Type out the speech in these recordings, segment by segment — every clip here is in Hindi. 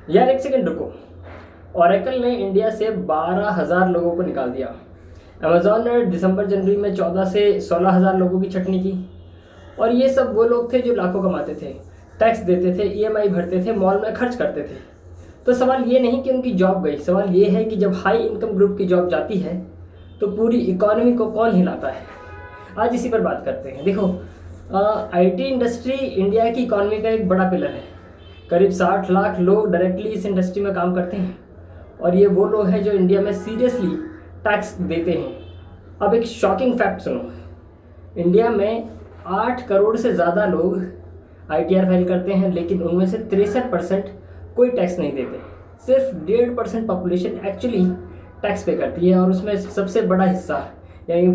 यार एक सेकंड रुको। ओरेकल ने इंडिया से 12,000 लोगों को निकाल दिया। अमेजॉन ने दिसंबर जनवरी में 14 से 16,000 लोगों की छटनी की। और ये सब वो लोग थे जो लाखों कमाते थे, टैक्स देते थे, ईएमआई भरते थे, मॉल में खर्च करते थे। तो सवाल ये नहीं कि उनकी जॉब गई, सवाल ये है कि जब हाई इनकम ग्रुप की जॉब जाती है तो पूरी इकोनॉमी को कौन हिलाता है। आज इसी पर बात करते हैं। देखो, आईटी इंडस्ट्री इंडिया की इकोनॉमी का एक बड़ा पिलर है। करीब 60 लाख लोग डायरेक्टली इस इंडस्ट्री में काम करते हैं और ये वो लोग हैं जो इंडिया में सीरियसली टैक्स देते हैं। अब एक शॉकिंग फैक्ट सुनो, इंडिया में 8 करोड़ से ज़्यादा लोग आईटीआर फाइल करते हैं, लेकिन उनमें से 63% कोई टैक्स नहीं देते। सिर्फ 1.5% पॉपुलेशन एक्चुअली टैक्स पे करती है और उसमें सबसे बड़ा हिस्सा, यानी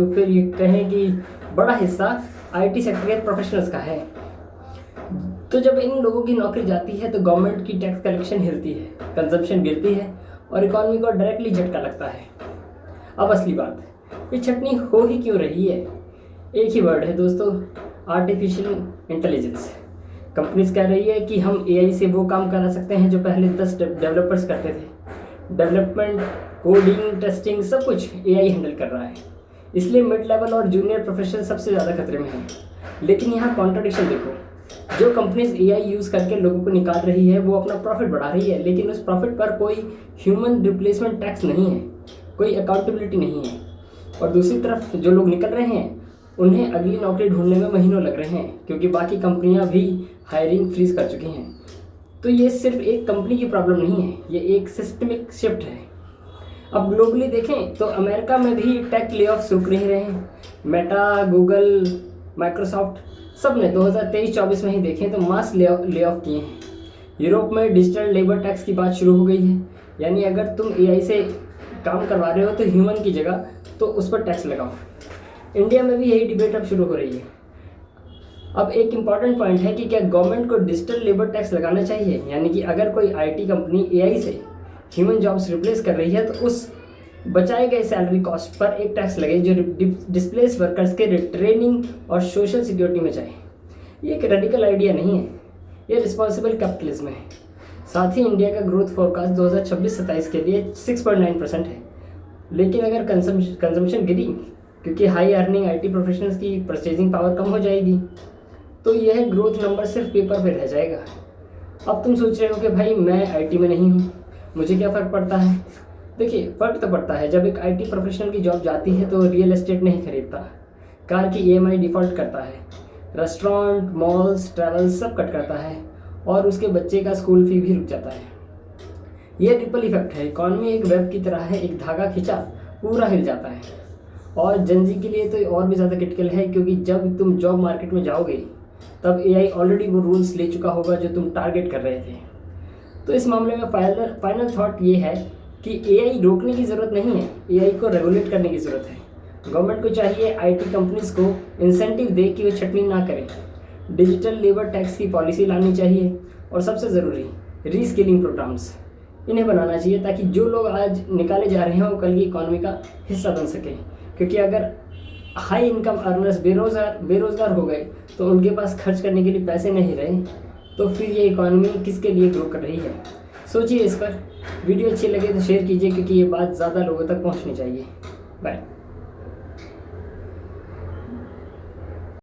फिर ये कहें कि बड़ा हिस्सा आईटी सेक्टर के प्रोफेशनल्स का है। तो जब इन लोगों की नौकरी जाती है तो गवर्नमेंट की टैक्स कलेक्शन हिलती है, कंजम्पशन गिरती है और इकोनॉमी को डायरेक्टली झटका लगता है। अब असली बात, ये छटनी हो ही क्यों रही है? एक ही वर्ड है दोस्तों, आर्टिफिशियल इंटेलिजेंस। कंपनीज कह रही है कि हम एआई से वो काम करा सकते हैं जो पहले 10 डेवलपर्स करते थे। डेवलपमेंट, कोडिंग, टेस्टिंग सब कुछ एआई हैंडल कर रहा है। इसलिए मिड लेवल और जूनियर प्रोफेशनल सबसे ज़्यादा खतरे में हैं। लेकिन यहाँ कॉन्ट्रडिक्शन देखो, जो कंपनीज एआई यूज़ करके लोगों को निकाल रही है वो अपना प्रॉफिट बढ़ा रही है, लेकिन उस प्रॉफिट पर कोई ह्यूमन रिप्लेसमेंट टैक्स नहीं है, कोई अकाउंटेबिलिटी नहीं है। और दूसरी तरफ जो लोग निकल रहे हैं उन्हें अगली नौकरी ढूंढने में महीनों लग रहे हैं, क्योंकि बाकी कंपनियां भी हायरिंग फ्रीज कर चुकी हैं। तो ये सिर्फ एक कंपनी की प्रॉब्लम नहीं है, ये एक सिस्टमिक शिफ्ट है। अब ग्लोबली देखें तो अमेरिका में भी टेक ले ऑफ्स रुक नहीं रहे हैं। मेटा, गूगल, माइक्रोसॉफ्ट सब ने 2023-24 में ही देखें तो मास ले ऑफ किए हैं। यूरोप में डिजिटल लेबर टैक्स की बात शुरू हो गई है, यानी अगर तुम एआई से काम करवा रहे हो तो ह्यूमन की जगह तो उस पर टैक्स लगाओ। इंडिया में भी यही डिबेट अब शुरू हो रही है। अब एक इम्पॉर्टेंट पॉइंट है कि क्या गवर्नमेंट को डिजिटल लेबर टैक्स लगाना चाहिए, यानी कि अगर कोई आईटी कंपनी एआई से ह्यूमन जॉब्स रिप्लेस कर रही है तो उस बचाए गए सैलरी कॉस्ट पर एक टैक्स लगे जो डिस्प्लेस वर्कर्स के ट्रेनिंग और सोशल सिक्योरिटी में जाए। ये एक रेडिकल आइडिया नहीं है, ये रिस्पॉन्सिबल कैपिटलिज्म है। साथ ही इंडिया का ग्रोथ फोरकास्ट 2026-27 के लिए 6.9% है, लेकिन अगर कंजम्पशन गिरी क्योंकि हाई अर्निंग आईटी प्रोफेशनल्स की परचेजिंग पावर कम हो जाएगी तो यह ग्रोथ नंबर सिर्फ पेपर पे रह जाएगा। अब तुम सोच रहे हो कि भाई मैं आईटी में नहीं हूँ, मुझे क्या फ़र्क पड़ता है? देखिए, फ़र्क तो पड़ता है। जब एक आईटी प्रोफेशनल की जॉब जाती है तो रियल एस्टेट नहीं खरीदता, कार की ईएमआई डिफ़ॉल्ट करता है, रेस्टोरेंट, मॉल्स, ट्रैवल सब कट करता है और उसके बच्चे का स्कूल फी भी रुक जाता है। ये रिपल इफेक्ट है। इकॉनमी एक वेब की तरह है, एक धागा खींचा पूरा हिल जाता है। और जनजी के लिए तो और भी ज़्यादा क्रिटिकल है, क्योंकि जब तुम जॉब मार्केट में जाओगे तब एआई ऑलरेडी वो रूल्स ले चुका होगा जो तुम टारगेट कर रहे थे। तो इस मामले में फाइनल थॉट ये है कि एआई रोकने की ज़रूरत नहीं है, एआई को रेगुलेट करने की ज़रूरत है। गवर्नमेंट को चाहिए आईटी कंपनीज को इंसेंटिव दे कि वो छटनी ना करें, डिजिटल लेबर टैक्स की पॉलिसी लानी चाहिए और सबसे ज़रूरी रीस्किलिंग प्रोग्राम्स इन्हें बनाना चाहिए, ताकि जो लोग आज निकाले जा रहे हैं वो कल की इकॉनमी का हिस्सा बन सके। क्योंकि अगर हाई इनकम अर्नर्स बेरोज़गार हो गए तो उनके पास खर्च करने के लिए पैसे नहीं रहे, तो फिर ये इकॉनमी किसके लिए ग्रो कर रही है? सोचिए इस पर। वीडियो अच्छी लगे तो शेयर कीजिए, क्योंकि ये बात ज़्यादा लोगों तक पहुंचनी चाहिए। बाय।